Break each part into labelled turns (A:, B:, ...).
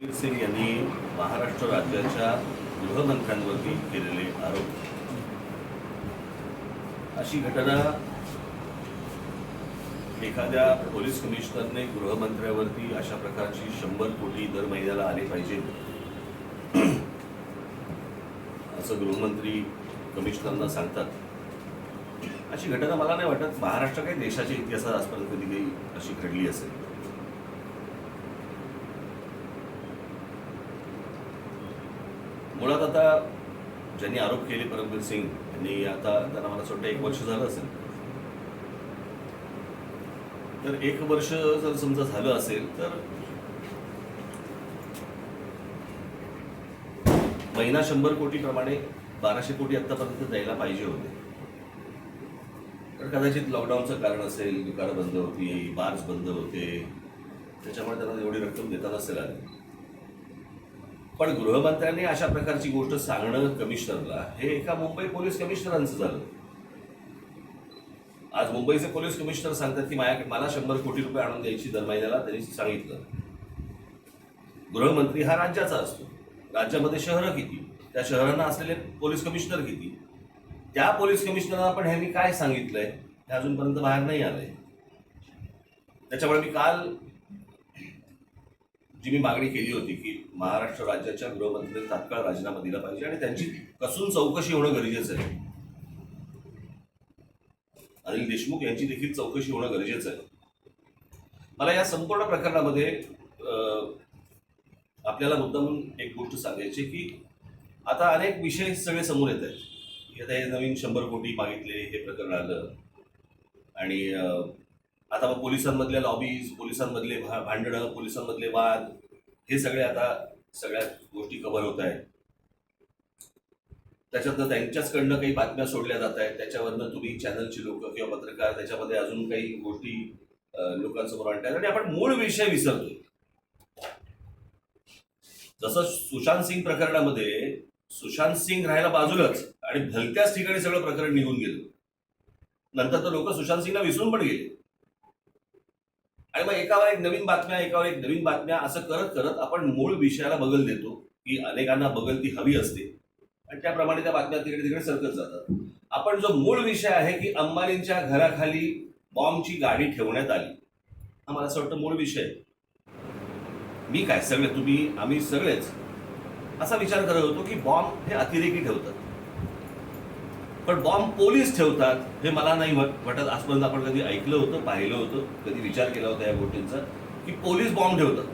A: रणवीर सिंग यांनी महाराष्ट्र राज्याच्या गृहमंत्र्यांवरती केलेले आरोप, अशी घटना एखाद्या पोलीस कमिशनरने गृहमंत्र्यावरती अशा प्रकारची 100 कोटी दर महिन्याला आले पाहिजे असं गृहमंत्री कमिशनरना सांगतात. अशी घटना मला नाही वाटत महाराष्ट्र काही देशाच्या इतिहासात आजपर्यंत कधी काही अशी घडली असेल. मुळात आता ज्यांनी आरोप केले परमबीर सिंग यांनी, आता त्यांना मला वाटतं 1 वर्ष झालं असेल. तर 1 वर्ष जर समजा झालं असेल तर महिना 100 कोटी प्रमाणे 1200 कोटी आतापर्यंत द्यायला पाहिजे होते. तर कदाचित लॉकडाऊनचं कारण असेल, दुकानं बंद होती, बार्स बंद होते, त्याच्यामुळे त्यांना एवढी रक्कम देता नसेल आली. पण गृहमंत्र्यांनी अशा प्रकारची गोष्ट सांगणं कमिशनरला, हे एका मुंबई पोलीस कमिशनरांचं झालं. आज मुंबईचे पोलीस कमिशनर सांगतात की मला 100 कोटी रुपये आणून द्यायची दर महिन्याला. त्यांनी सांगितलं, गृहमंत्री हा राज्याचा असतो, राज्यामध्ये शहरं किती, त्या शहरांना असलेले पोलीस कमिशनर किती, त्या पोलीस कमिशनरना पण ह्यांनी काय सांगितलंय हे अजूनपर्यंत बाहेर नाही आलंय. त्याच्यामुळे मी काल जी मी मागणी केली होती की महाराष्ट्र राज्याच्या गृहमंत्र्यांनी तात्काळ राजीनामा दिला पाहिजे आणि त्यांची कसून चौकशी होणं गरजेचं आहे. अनिल देशमुख यांची देखील चौकशी होणं गरजेचं आहे. मला या संपूर्ण प्रकरणामध्ये आपल्याला मुद्दामून एक गोष्ट सांगायची की आता अनेक विषय सगळे समोर येत आहेत. आता हे नवीन 100 कोटी मागितले हे प्रकरण आलं आणि आता मग पोलिसांमधल्या लॉबीज, पोलिसांमधले भांडणं, पोलिसांमधले वाद, हे सगळे आता सगळ्या गोष्टी कव्हर होत आहेत. त्याच्यातनं त्यांच्याचकडनं काही बातम्या सोडल्या जात आहेत, त्याच्यावरनं तुम्ही चॅनलची लोक किंवा पत्रकार त्याच्यामध्ये अजून काही गोष्टी लोकांसमोर आणतायत आणि आपण मूळ विषय विसरतोय. जसं सुशांत सिंग प्रकरणामध्ये सुशांत सिंग राहायला बाजूलाच आणि भलत्याच ठिकाणी सगळं प्रकरण निघून गेलं. नंतर तर लोक सुशांत सिंगला विसरून पण गेले आणि मग एकावर एक नवीन बातम्या, एकावर एक नवीन बातम्या, असं करत करत आपण मूळ विषयाला बगल देतो की अनेकांना बगल ती हवी असते आणि त्याप्रमाणे त्या बातम्या तिकडे तिकडे सरकत जातात. आपण जो मूळ विषय आहे की अंबानींच्या घराखाली बॉम्बची गाडी ठेवण्यात आली, हा मला असं वाटतं मूळ विषय. मी काय सगळे, तुम्ही, आम्ही सगळेच असा विचार करत होतो की बॉम्ब हे अतिरेकी ठेवतात, पण बॉम्ब पोलीस ठेवतात हे मला नाही वाटत आजपर्यंत आपण कधी ऐकलं होतं, पाहिलं होतं, कधी विचार केला होता या गोष्टींचा की पोलीस बॉम्ब ठेवतात.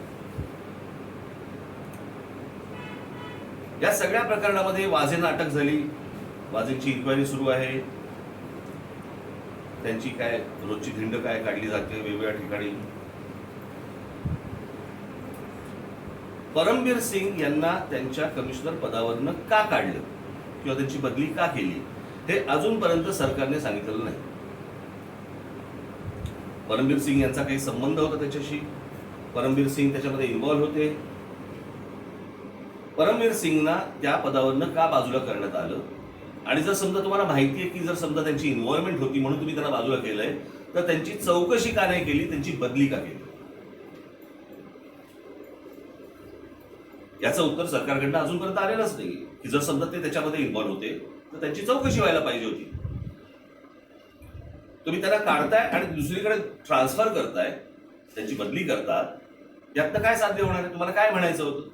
A: या सगळ्या प्रकरणामध्ये वाझेंना अटक झाली, वाझेंची इन्क्वायरी सुरू आहे, त्यांची काय रोजची धिंड काय काढली जाते वेगवेगळ्या ठिकाणी. परमबीर सिंग यांना त्यांच्या कमिशनर पदावरनं का काढलं किंवा त्यांची बदली का केली हे अजूनपर्यंत सरकारने सांगितलेलं नाही. परमबीर सिंग यांचा काही संबंध होता त्याच्याशी, परमबीर सिंग त्याच्यामध्ये इन्व्हॉल्व होते, परमबीर सिंगना त्या पदावरनं का बाजूला करण्यात आलं, आणि जर समजा तुम्हाला माहिती आहे की जर समजा त्यांची इन्व्हॉल्वमेंट होती म्हणून तुम्ही त्यांना बाजूला केलंय, तर त्यांची चौकशी का नाही केली, त्यांची बदली का केली, याचं उत्तर सरकारकडनं अजूनपर्यंत आलेलंच नाही. की जर समजा ते त्याच्यामध्ये इन्व्हॉल्व होते तर त्यांची चौकशी व्हायला पाहिजे होती. तुम्ही त्यांना काढताय आणि दुसरीकडे ट्रान्सफर करताय, त्यांची बदली करतात, यातनं काय साध्य होणार आहे? तुम्हाला काय म्हणायचं होतं?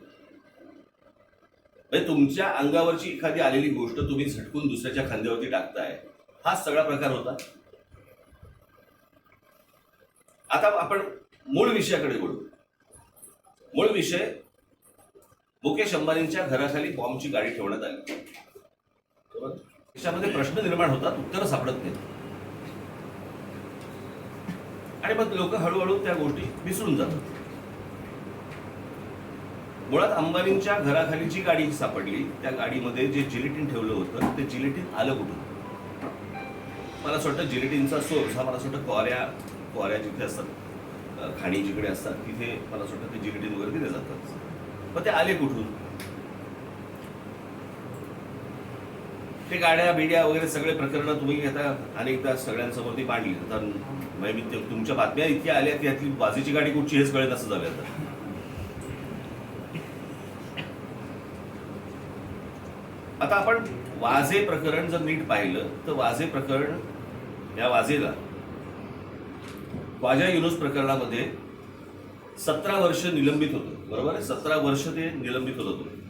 A: म्हणजे तुमच्या अंगावरची एखादी आलेली गोष्ट तुम्ही झटकून दुसऱ्याच्या खांद्यावरती टाकताय, हा सगळा प्रकार होता. आता आपण मूळ विषयाकडे वळू. मूळ विषय, मुकेश अंबानींच्या घराखाली बॉम्बची गाडी ठेवण्यात आली. त्याच्यामध्ये प्रश्न निर्माण होतात, उत्तरं सापडत नाहीत आणि मग लोक हळूहळू त्या गोष्टी विसरून जातात. मुळात अंबानींच्या घराखाली जी गाडी सापडली, त्या गाडीमध्ये जे जिलेटिन ठेवलं होतं ते जिलेटिन आलं कुठून? मला असं वाटतं जिलेटिनचा सोर्स हा मला असं वाटतं क्वाऱ्या जिथे असतात, खाणी जिकडे असतात, तिथे मला असं वाटतं ते जिलेटिन वगैरे दिले जातात. मग ते आले कुठून? ते गाड्या बिड्या वगैरे सगळे प्रकरणं तुम्ही आता अनेकदा सगळ्यांसमोर ती मांडली. आता तुमच्या बातम्या इतक्या आल्या की यातली बाजीची गाडी कुठची हेच कळत असं झालं आता. आता आपण वाझे प्रकरण जर नीट पाहिलं तर वाझे प्रकरण, या वाझेला ख्वाजा युनूस प्रकरणामध्ये 17 वर्ष निलंबित होतं, बरोबर आहे? 17 वर्ष ते निलंबित होत होतं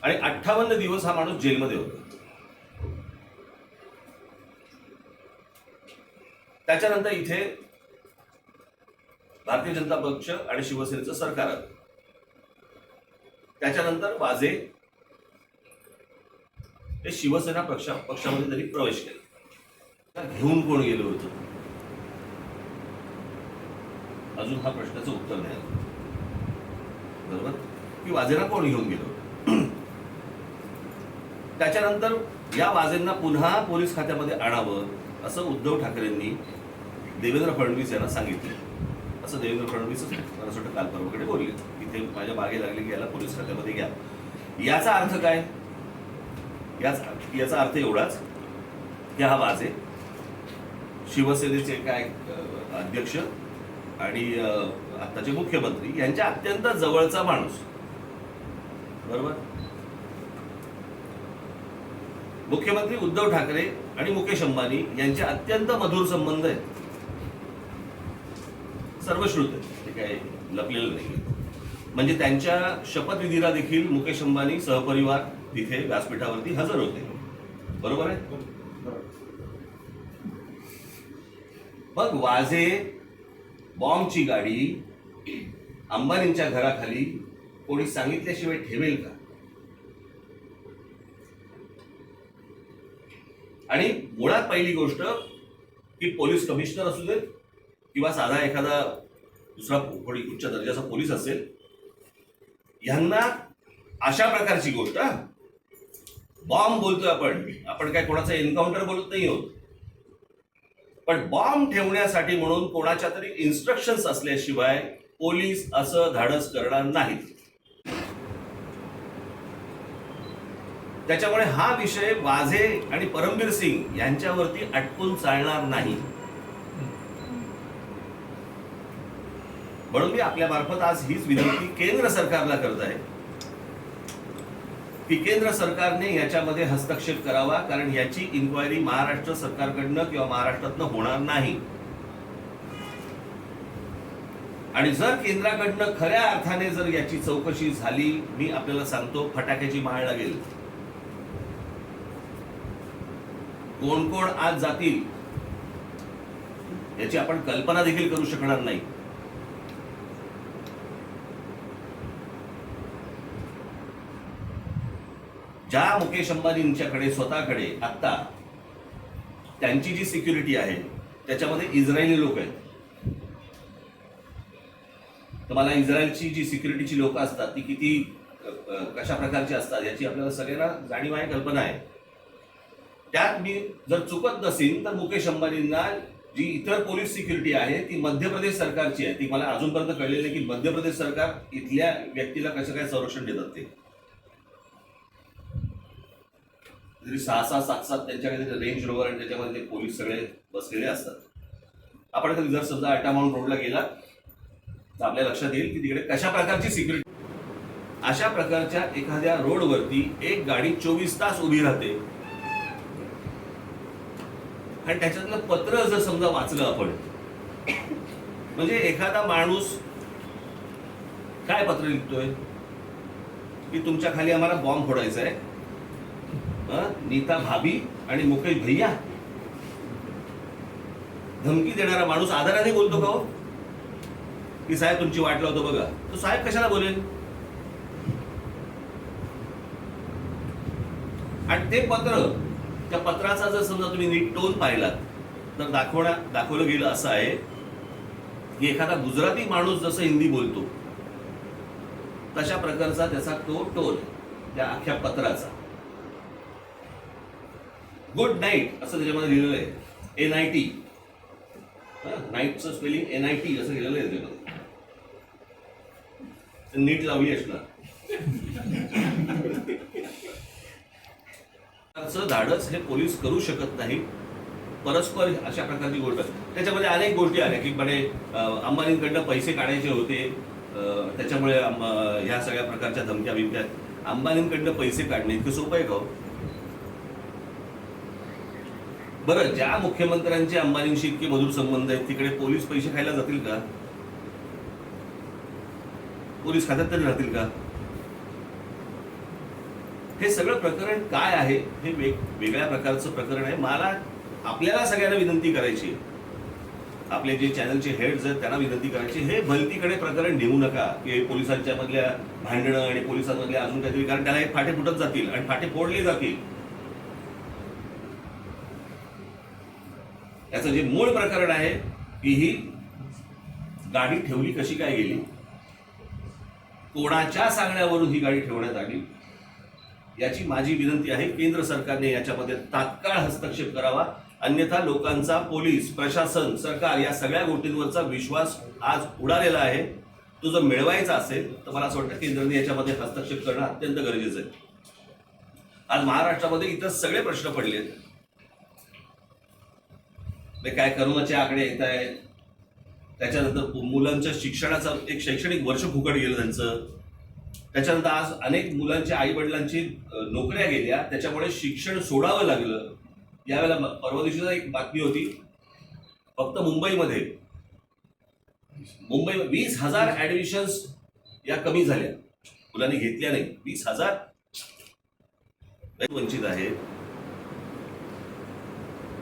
A: आणि 58 दिवस हा माणूस जेलमध्ये होता. त्याच्यानंतर इथे भारतीय जनता पक्ष आणि शिवसेनेचं सरकार आलं. त्याच्यानंतर वाझे हे शिवसेना पक्षामध्ये त्यांनी प्रवेश केला. घेऊन कोण गेलं होतं, अजून हा प्रश्नाचं उत्तर नाही आलं, बरोबर? की वाझेंना कोण घेऊन गेलं. त्याच्यानंतर या वाझेंना पुन्हा पोलीस खात्यामध्ये आणावं असं उद्धव ठाकरेंनी देवेंद्र फडणवीस यांना सांगितलं. असं देवेंद्र फडणवीस मला वाटतं काल परवाकडे बोलले, इथे माझ्या मागे लागले की याला पोलीस खात्यामध्ये घ्या. याचा अर्थ काय? याचा अर्थ एवढाच की हा वाझे शिवसेनेचे काय अध्यक्ष आणि आताचे मुख्यमंत्री यांच्या अत्यंत जवळचा माणूस, बरोबर? मुख्यमंत्री उद्धव ठाकरे आणि मुकेश अंबानी यांचे अत्यंत मधुर संबंध आहेत, सर्वश्रुत आहे, ते काय लपलेलं नाही. म्हणजे त्यांच्या शपथविधीला देखील मुकेश अंबानी सहपरिवार तिथे व्यासपीठावरती हजर होते, बरोबर आहे? मग वाझे बॉम्बची गाडी अंबानींच्या घराखाली कोणी सांगितल्याशिवाय ठेवेल का? आणि मुळात पहिली गोष्ट की पोलीस कमिशनर असू देत किंवा साधा एखादा दुसरा कोणी उच्च दर्जाचा पोलीस असेल, ह्यांना अशा प्रकारची गोष्ट, बॉम्ब बोलतोय आपण काय कोणाचा एन्काउंटर बोलत नाही आहोत, पण बॉम्ब ठेवण्यासाठी म्हणून कोणाच्या तरी इन्स्ट्रक्शन्स असल्याशिवाय पोलीस असं धाडस करणार नाहीत. त्याच्यामुळे हा विषय वाझे आणि परमबीर सिंग यांच्यावरती अटकून चालणार नाही. म्हणून मी आपल्या मार्फत आज हीच विनंती केंद्र सरकारला करत आहे की केंद्र सरकारने याच्यामध्ये हस्तक्षेप करावा, कारण याची इन्क्वायरी महाराष्ट्र सरकारकडनं किंवा महाराष्ट्रातनं होणार नाही. आणि जर केंद्राकडनं खऱ्या अर्थाने जर याची चौकशी झाली, मी आपल्याला सांगतो फटाक्याची माळ लागेल. कोण कोण आज जातील याची आपण कल्पना देखील करू शकणार नाही. ज्या मुकेश अंबानींच्याकडे स्वतःकडे आता त्यांची जी सिक्युरिटी आहे त्याच्यामध्ये इस्रायली लोक आहेत. तर मला इस्रायलची जी सिक्युरिटीची लोक असतात ती किती कशा प्रकारची असतात याची आपल्याला सगळ्यांना जाणीव आहे, कल्पना आहे. त्यात मी जर चुकत नसेल तर मुकेश अंबानींना जी इतर पोलीस सिक्युरिटी आहे ती मध्य प्रदेश सरकारची आहे. ती मला अजूनपर्यंत कळलेली नाही की मध्य प्रदेश सरकार इथल्या व्यक्तीला कसं काय संरक्षण देतात. ते तरी 6-7 त्यांच्याकडे रेंज रोवर आणि त्याच्यामध्ये ते पोलीस सगळे बसलेले असतात. आपण कधी जर समजा अड्डा माउंट रोडला गेला तर आपल्या लक्षात येईल की तिकडे कशा प्रकारची सिक्युरिटी. अशा प्रकारच्या एखाद्या रोडवरती एक गाडी 24 तास उभी राहते आणि त्याच्यातलं पत्र जर समजा वाचलं आपण, म्हणजे एखादा माणूस काय पत्र लिहितोय की तुमच्या खाली आम्हाला बॉम्ब फोडायचा आहे, नीता भाभी आणि मुकेश भैया. धमकी देणारा माणूस आदराने बोलतो का हो की साहेब तुमची वाट लावतो बघा, तो साहेब कशाला बोलेल? आणि ते पत्र, त्या पत्राचा जर समजा तुम्ही नीट टोन पाहिलात तर दाखवलं गेलं असं आहे की एखादा गुजराती माणूस जसं हिंदी बोलतो तशा प्रकारचा त्याचा तो टोन त्या अख्ख्या पत्राचा. गुड नाईट असं त्याच्यामध्ये लिहिलेलं आहे, NIT, नाईटचं स्पेलिंग NIT असं लिहिलेलं आहे त्याच्यामध्ये. नीट लावली असणार. धाडस हे पोलीस करू शकत नाही. परस्पर अशा प्रकारची गोष्ट, त्याच्यामध्ये अनेक गोष्टी आल्या की म्हणे अंबानींकडनं पैसे काढायचे होते, त्याच्यामुळे ह्या सगळ्या प्रकारच्या धमक्या बिमक्या अंबानींकडनं पैसे काढणे इतकं सोपं आहे का हो? बरं, ज्या मुख्यमंत्र्यांचे अंबानींशी इतके मधुर संबंध आहेत तिकडे पोलीस पैसे खायला जातील का? पोलीस खात्यात तरी राहतील का? हे सगळं प्रकरण काय आहे? हे वेगळ्या प्रकारचं प्रकरण आहे. मला आपल्याला सगळ्यांना विनंती करायची, आपले जे चॅनलचे हेड्स आहेत त्यांना विनंती करायची, हे भलतीकडे प्रकरण नेऊ नका की पोलिसांच्या मधल्या भांडणं आणि पोलिसांमधल्या अजून काहीतरी, कारण त्याला एक फाटे फुटत जातील आणि फाटे फोडले जातील. याचं जे मूळ प्रकरण आहे की ही गाडी ठेवली कशी काय गेली, कोणाच्या सांगण्यावरून ही गाडी ठेवण्यात आली, याची माझी विनंती आहे. केंद्र सरकारने याच्यामध्ये तात्काळ हस्तक्षेप करावा, अन्यथा लोकांचा पोलीस प्रशासन सरकार या सगळ्या गोष्टींवरचा विश्वास आज उडालेला आहे. तो जर मिळवायचा असेल तर मला असं वाटतं केंद्राने याच्यामध्ये हस्तक्षेप करणं अत्यंत गरजेचं आहे. आज महाराष्ट्रामध्ये इतर सगळे प्रश्न पडले आहेत. काय करोनाचे आकडे येत आहेत, त्याच्यानंतर मुलांच्या शिक्षणाचं एक शैक्षणिक वर्ष फुकट गेलं त्यांचं, त्याच्यानंतर आज अनेक मुलांच्या आई वडिलांची नोकऱ्या गेल्या, त्याच्यामुळे शिक्षण सोडावं लागलं. यावेळेला परवा दिवशीचा एक बातमी होती, फक्त मुंबईमध्ये 20,000 ऍडमिशन्स या कमी झाल्या, मुलांनी घेतल्या नाही. 20,000 वंचित आहे.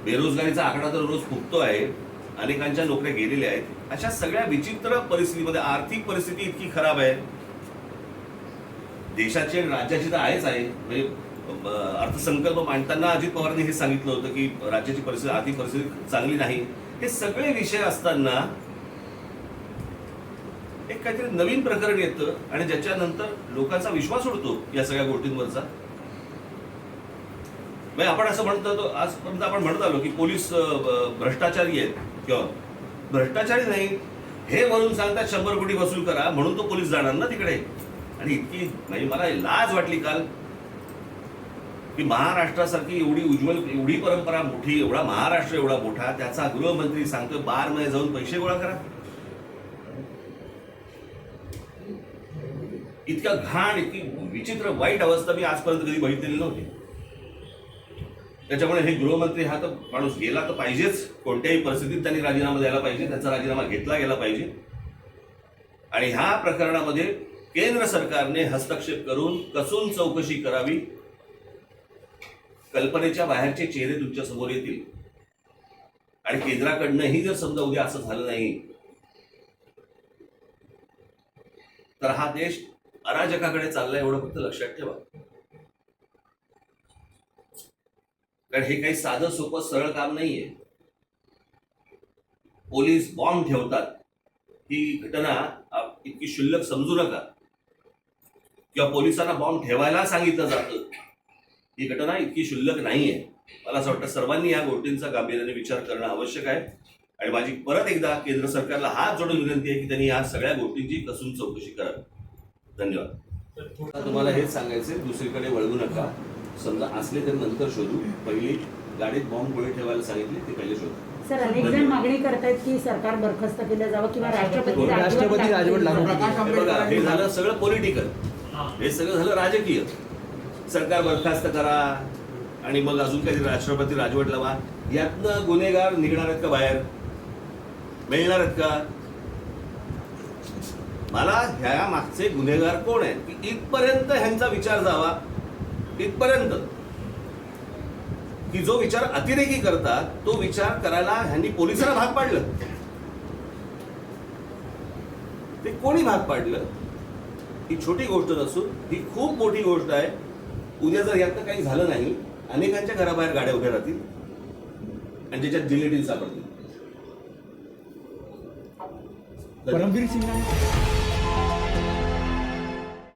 A: बेरोजगारीचा आकडा तर रोज फुटतो आहे, अनेकांच्या नोकऱ्या गेलेल्या आहेत. अशा सगळ्या विचित्र परिस्थितीमध्ये आर्थिक परिस्थिती इतकी खराब आहे देशाची आणि राज्याची, तर आहेच आहे. म्हणजे अर्थसंकल्प मांडताना अजित पवारांनी हे सांगितलं होतं की राज्याची परिस्थिती, आर्थिक परिस्थिती चांगली नाही. हे सगळे विषय असताना एक काहीतरी नवीन प्रकरण येतं आणि ज्याच्यानंतर लोकांचा विश्वास उडतो या सगळ्या गोष्टींवरचा. आपण असं म्हणतो, आजपर्यंत आपण म्हणत आलो की पोलीस भ्रष्टाचारी आहेत किंवा भ्रष्टाचारी नाही, हे वरून सांगतात 100 कोटी वसूल करा म्हणून तो पोलीस जाणार ना तिकडे. आणि इतकी म्हणजे मला लाज वाटली काल की महाराष्ट्रासारखी एवढी उज्ज्वल, एवढी परंपरा मोठी, एवढा महाराष्ट्र एवढा मोठा, त्याचा गृहमंत्री सांगतोय बारमध्ये जाऊन पैसे गोळा करा. इतका घाण, इतकी विचित्र वाईट अवस्था मी आजपर्यंत कधी बघितलेली नव्हती. त्याच्यामुळे हे गृहमंत्री हा तर माणूस गेला तर पाहिजेच, कोणत्याही परिस्थितीत त्यांनी राजीनामा द्यायला पाहिजे, त्यांचा राजीनामा घेतला गेला पाहिजे. आणि ह्या प्रकरणामध्ये केंद्र सरकारने हस्तक्षेप करून कसून चौकशी करावी. कल्पनेच्या बाहेरचे चेहरे तुमच्या समोर येतील आणि केंद्राकडनंही जर समजा उद्या असं झालं नाही तर हा देश अराजकाकडे चाललाय, एवढं फक्त लक्षात ठेवा. कारण हे काही साधं सोपं सरळ काम नाहीये. पोलीस बॉम्ब ठेवतात, ही घटना इतकी क्षुल्लक समजू नका, किंवा पोलिसांना बॉम्ब ठेवायला सांगितलं जातं, ही घटना इतकी क्षुल्लक नाहीये. मला असं वाटतं सर्वांनी या गोष्टींचा गांभीर्याने विचार करणं आवश्यक आहे. आणि माझी परत एकदा केंद्र सरकारला हात जोडून विनंती आहे की त्यांनी या सगळ्या गोष्टींची कसून चौकशी करावी. धन्यवाद. तुम्हाला हेच सांगायचंय, दुसरीकडे वळवू नका. समजा असले तर नंतर शोधू, पहिली गाडीत बॉम्ब गोळे ठेवायला सांगितले ते पहिले शोधू.
B: सर, अनेक जण मागणी करतायत की सरकार बरखास्त केलं जावं किंवा राष्ट्रपती
C: राजवट लागू.
A: बघा, हे झालं सगळं पॉलिटिकल, हे सगळं झालं राजकीय. सरकार बरखास्त करा आणि मग अजून काही राष्ट्रपती राजवट लावा. यातनं गुन्हेगार निघणार आहेत का बाहेर, मिळणार आहेत का? मला ह्या मागचे गुन्हेगार कोण आहेत की इथपर्यंत ह्यांचा विचार जावा, इथपर्यंत की जो विचार अतिरेकी करतात तो विचार करायला ह्यांनी पोलिसांना भाग पाडलं. ते कोणी भाग पाडलं ही छोटी गोष्ट नसून ही खूप मोठी गोष्ट आहे. उद्या जर यातनं काही झालं नाही, अनेकांच्या घराबाहेर गाड्या उभ्या राहतील आणि ज्याच्यात जिलेटिन सापडतील.
C: परमवीर सिंग